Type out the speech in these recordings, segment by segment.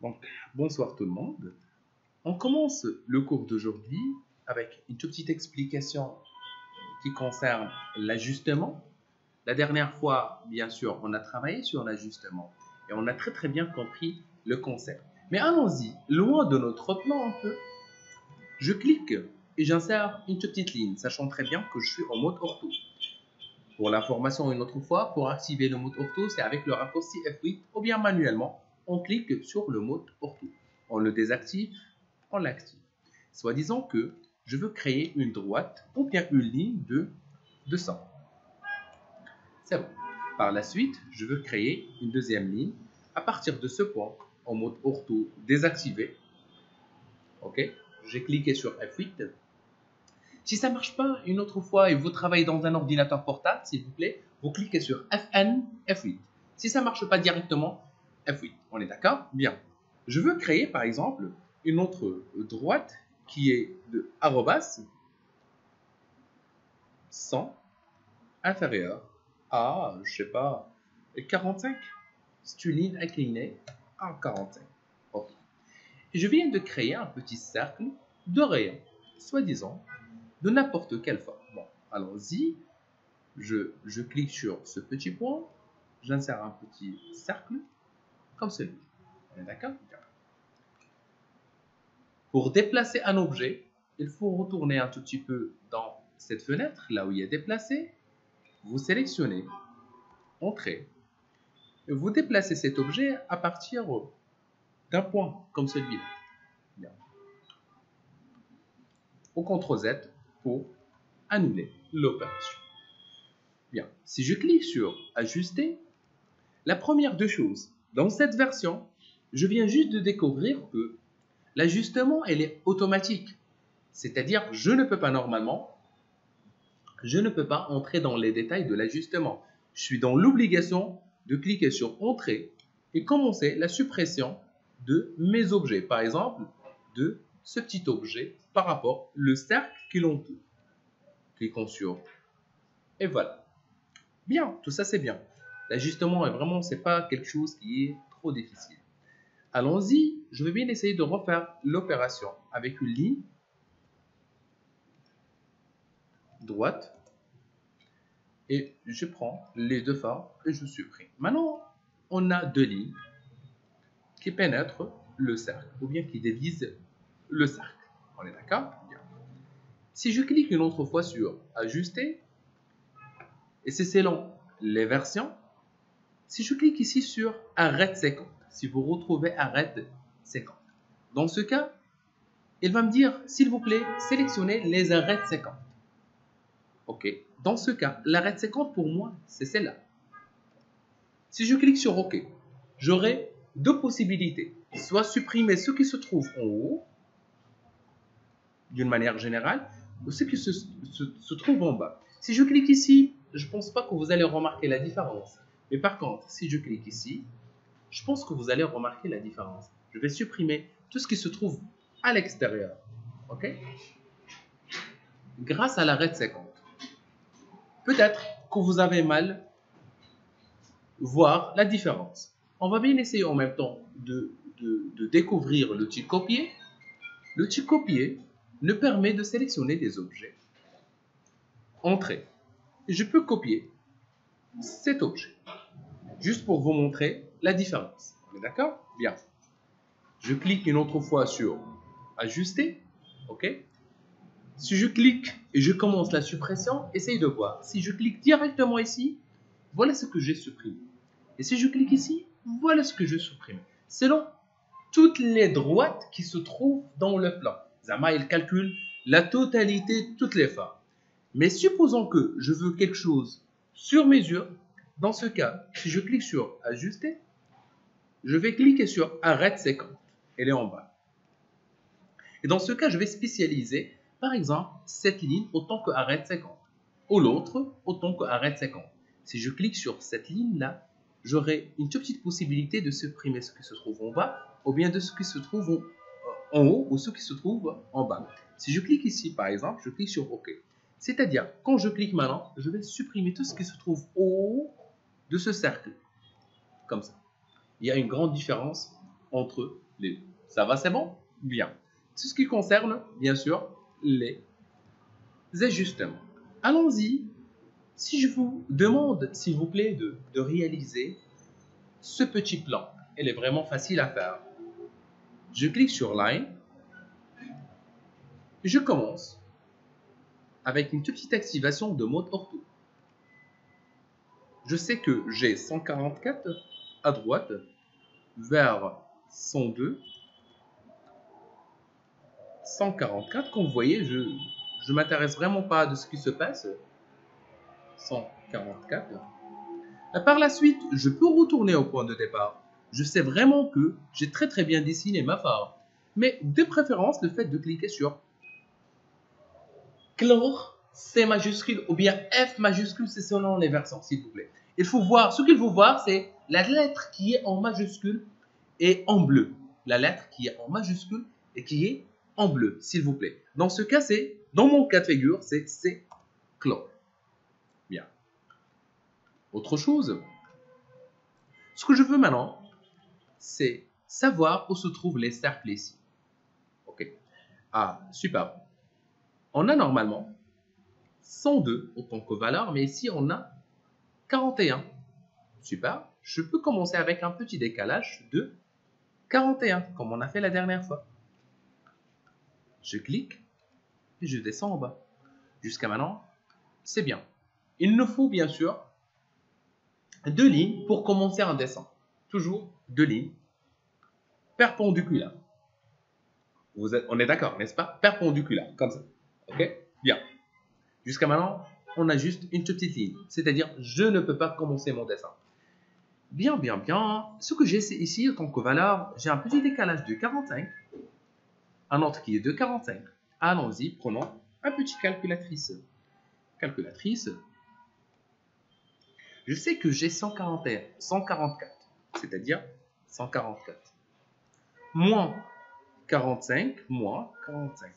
Donc, bonsoir tout le monde. On commence le cours d'aujourd'hui avec une toute petite explication qui concerne l'ajustement. La dernière fois, bien sûr, on a travaillé sur l'ajustement et on a très bien compris le concept. Mais allons-y, loin de notre plan un peu, je clique et j'insère une toute petite ligne, sachant très bien que je suis en mode ortho. Pour l'information une autre fois, pour activer le mode ortho, c'est avec le raccourci F8 ou bien manuellement, on clique sur le mode ortho. On le désactive, on l'active. Soit disant que je veux créer une droite ou bien une ligne de 200. C'est bon. Par la suite, je veux créer une deuxième ligne à partir de ce point en mode ortho désactivé. Ok, j'ai cliqué sur F8. Si ça ne marche pas une autre fois et vous travaillez dans un ordinateur portable, s'il vous plaît, vous cliquez sur FN, F8. Si ça ne marche pas directement, F8. On est d'accord? Bien. Je veux créer, par exemple, une autre droite qui est de arrobas 100 inférieur à, je sais pas, 45. C'est une ligne inclinée à 45. Ok. Et je viens de créer un petit cercle de rayon, soi-disant, de n'importe quelle forme. Bon, allons-y. Je clique sur ce petit point, j'insère un petit cercle, comme celui. On est d'accord? Pour déplacer un objet, il faut retourner un tout petit peu dans cette fenêtre, là où il est déplacé. Vous sélectionnez Entrée. Et vous déplacez cet objet à partir d'un point, comme celui-là. Au CTRL Z pour annuler l'opération. Bien, si je clique sur Ajuster, la première des choses, dans cette version, je viens juste de découvrir que l'ajustement, elle est automatique. C'est-à-dire, je ne peux pas entrer dans les détails de l'ajustement. Je suis dans l'obligation de cliquer sur Entrée et commencer la suppression de mes objets. Par exemple, de ce petit objet par rapport au cercle qui l'entoure. Cliquons sur et voilà. Bien, tout ça c'est bien. L'ajustement est vraiment, c'est pas quelque chose qui est trop difficile. Allons-y, je vais bien essayer de refaire l'opération avec une ligne droite et je prends les deux formes et je supprime. Maintenant, on a deux lignes qui pénètrent le cercle ou bien qui divisent le cercle. On est d'accord? Bien. Si je clique une autre fois sur Ajuster, et c'est selon les versions, si je clique ici sur Arrête séquence, si vous retrouvez Arrête séquence, dans ce cas, il va me dire, s'il vous plaît, sélectionnez les arrêts séquences. Ok, dans ce cas, l'arrêt séquence pour moi, c'est celle-là. Si je clique sur OK, j'aurai deux possibilités. Soit supprimer ce qui se trouve en haut, d'une manière générale, ou ce qui se trouve en bas. Si je clique ici, je ne pense pas que vous allez remarquer la différence. Mais par contre, si je clique ici, je pense que vous allez remarquer la différence. Je vais supprimer tout ce qui se trouve à l'extérieur. Ok? Grâce à l'arrêt séquence. Peut-être que vous avez mal voir la différence. On va bien essayer en même temps de découvrir l'outil copier. L'outil copier nous permet de sélectionner des objets. Entrée. Je peux copier cet objet. Juste pour vous montrer la différence. On est d'accord? Bien. Je clique une autre fois sur Ajuster. OK? Si je clique et je commence la suppression, essayez de voir. Si je clique directement ici, voilà ce que j'ai supprimé. Et si je clique ici, voilà ce que je supprime. Selon toutes les droites qui se trouvent dans le plan. Zama, il calcule la totalité de toutes les formes. Mais supposons que je veux quelque chose sur mesure. Dans ce cas, si je clique sur Ajuster, je vais cliquer sur Arrête séquence. Elle est en bas. Et dans ce cas, je vais spécialiser, par exemple, cette ligne autant que Arrête séquence. Ou l'autre autant que Arrête séquence. Si je clique sur cette ligne-là, j'aurai une toute petite possibilité de supprimer ce qui se trouve en bas ou bien de ce qui se trouve en haut ou ce qui se trouve en bas. Si je clique ici, par exemple, je clique sur OK. C'est-à-dire, quand je clique maintenant, je vais supprimer tout ce qui se trouve au haut de ce cercle. Comme ça. Il y a une grande différence entre Ça va, c'est bon? Bien. Tout ce qui concerne, bien sûr, les ajustements. Allons-y. Si je vous demande, s'il vous plaît, de réaliser ce petit plan, il est vraiment facile à faire. Je clique sur Line. Je commence avec une petite activation de mode ortho. Je sais que j'ai 144 à droite vers 102, 144. Comme vous voyez, je ne m'intéresse vraiment pas de ce qui se passe. 144. Et par la suite, je peux retourner au point de départ. Je sais vraiment que j'ai très bien dessiné ma phare. Mais de préférence, le fait de cliquer sur clore C majuscule ou bien F majuscule, c'est selon les versions, s'il vous plaît. Il faut voir, ce qu'il faut voir, c'est la lettre qui est en majuscule et en bleu. La lettre qui est en majuscule et qui est en bleu, s'il vous plaît. Dans ce cas, dans mon cas de figure, c'est clore. Bien. Autre chose, ce que je veux maintenant, c'est savoir où se trouvent les cercles ici. Ok. Ah, super. On a normalement 102 autant que valeur, mais ici on a 41. Super. Je peux commencer avec un petit décalage de 41, comme on a fait la dernière fois. Je clique et je descends en bas. Jusqu'à maintenant, c'est bien. Il nous faut bien sûr 2 lignes pour commencer un dessin. Toujours 2 lignes perpendiculaires. On est d'accord, n'est-ce pas? Perpendiculaires, comme ça. Ok? Bien. Jusqu'à maintenant, on a juste une petite ligne. C'est-à-dire, je ne peux pas commencer mon dessin. Bien. Ce que j'ai ici, en tant que valeur, j'ai un petit décalage de 45. Un autre qui est de 45. Allons-y, prenons un petit calculatrice. Calculatrice. Je sais que j'ai 141, 144. C'est-à-dire 144. Moins 45, moins 45.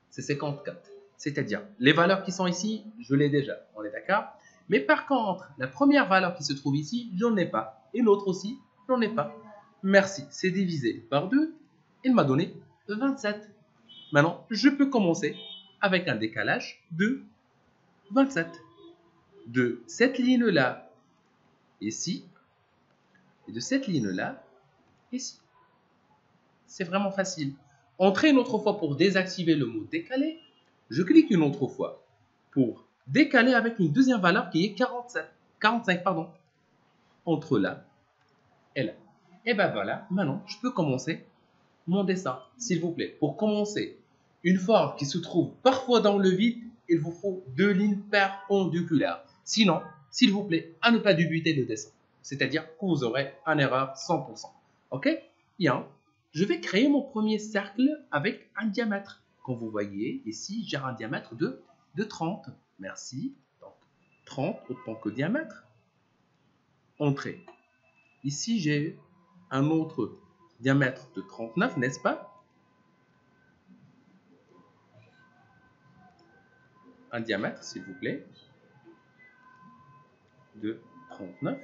C'est 54. C'est-à-dire, les valeurs qui sont ici, je l'ai déjà. On est d'accord? Mais par contre, la première valeur qui se trouve ici, j'en ai pas. Et l'autre aussi, j'en ai pas. Merci, c'est divisé par 2. Il m'a donné 27. Maintenant, je peux commencer avec un décalage de 27. De cette ligne-là, ici, et de cette ligne-là, ici. C'est vraiment facile. Entrez une autre fois pour désactiver le mot décalé. Je clique une autre fois pour décaler avec une deuxième valeur qui est 45, pardon, entre là et là. Et ben voilà, maintenant je peux commencer mon dessin, s'il vous plaît. Pour commencer, une forme qui se trouve parfois dans le vide, il vous faut 2 lignes perpendiculaires. Sinon, s'il vous plaît, à ne pas débuter le dessin. C'est-à-dire que vous aurez une erreur 100%. Ok? Bien. Je vais créer mon premier cercle avec un diamètre. Comme vous voyez, ici, j'ai un diamètre de 30. Merci. Donc, 30 autant que diamètre. Entrée. Ici, j'ai un autre diamètre de 39, n'est-ce pas? Un diamètre, s'il vous plaît, de 39.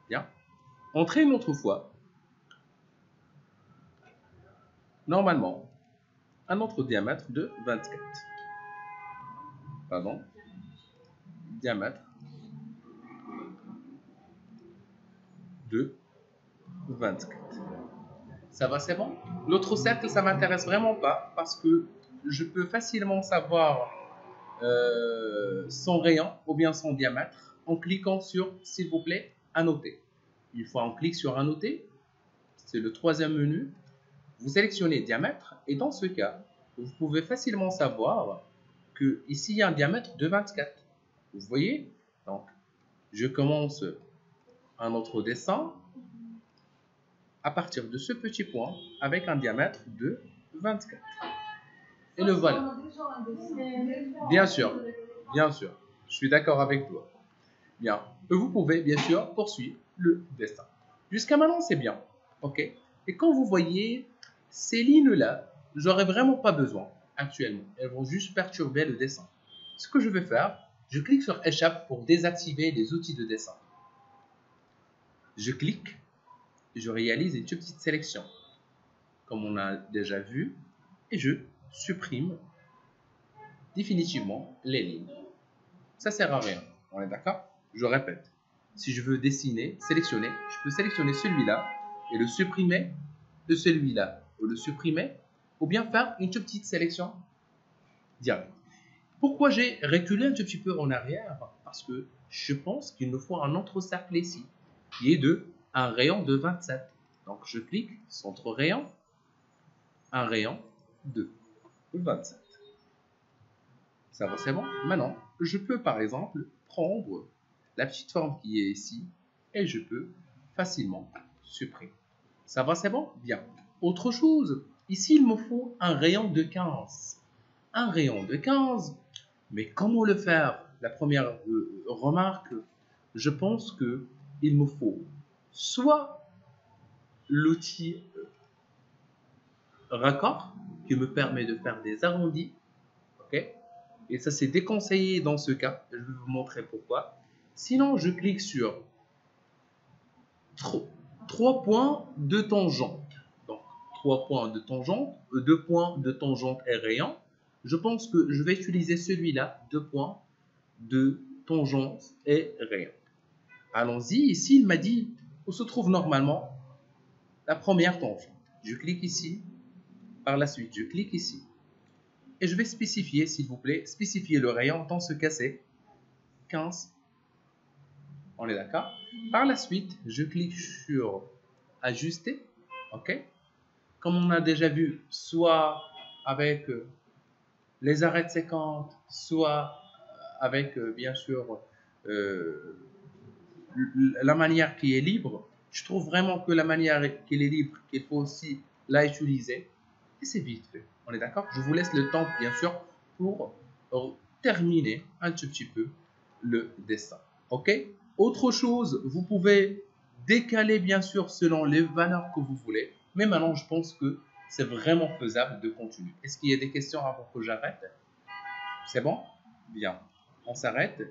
Bien. Entrée une autre fois. Normalement, un autre diamètre de 24. Pardon. Diamètre de 24. Ça va, c'est bon? L'autre cercle, ça m'intéresse vraiment pas parce que je peux facilement savoir son rayon ou bien son diamètre en cliquant sur, s'il vous plaît, annoter. Une fois on clique sur annoter, c'est le troisième menu. Vous sélectionnez diamètre et dans ce cas, vous pouvez facilement savoir que ici il y a un diamètre de 24. Vous voyez? Donc, je commence un autre dessin à partir de ce petit point avec un diamètre de 24. Et le voilà. Bien sûr, je suis d'accord avec toi. Bien, vous pouvez bien sûr poursuivre le dessin. Jusqu'à maintenant, c'est bien. Ok? Et quand vous voyez ces lignes-là, j'aurais vraiment pas besoin actuellement. Elles vont juste perturber le dessin. Ce que je vais faire, je clique sur échappe pour désactiver les outils de dessin. Je clique je réalise une petite sélection, comme on a déjà vu, et je supprime définitivement les lignes. Ça ne sert à rien, on est d'accord? Je répète, si je veux dessiner, sélectionner, je peux sélectionner celui-là et le supprimer de celui-là, ou le supprimer, ou bien faire une toute petite sélection directe. Pourquoi j'ai reculé un tout petit peu en arrière? Parce que je pense qu'il me faut un autre cercle ici, qui est de un rayon de 27. Donc je clique centre rayon, un rayon de 27. Ça va, c'est bon? Maintenant, je peux par exemple prendre la petite forme qui est ici et je peux facilement supprimer. Ça va, c'est bon? Bien. Autre chose, ici il me faut un rayon de 15. Un rayon de 15, mais comment le faire? La première remarque, je pense que il me faut soit l'outil raccord qui me permet de faire des arrondis, ok? Et ça c'est déconseillé dans ce cas, je vais vous montrer pourquoi. Sinon, je clique sur 3 points de tangente. Donc, 3 points de tangente, 2 points de tangente et rayon. Je pense que je vais utiliser celui-là, 2 points de tangente et rayon. Allons-y, ici il m'a dit où se trouve normalement la première tangente. Je clique ici, par la suite je clique ici. Et je vais spécifier, s'il vous plaît, spécifier le rayon, dans ce cas c'est 15. On est d'accord? Par la suite, je clique sur ajuster, ok? Comme on a déjà vu, soit avec les arrêts de séquence, soit avec bien sûr la manière qui est libre. Je trouve vraiment que la manière qui est libre, qu'il faut aussi la utiliser. Et c'est vite fait. On est d'accord? Je vous laisse le temps, bien sûr, pour terminer un tout petit peu le dessin. Ok? Autre chose, vous pouvez décaler, bien sûr, selon les valeurs que vous voulez. Mais maintenant, je pense que c'est vraiment faisable de continuer. Est-ce qu'il y a des questions avant que j'arrête? C'est bon? Bien. On s'arrête.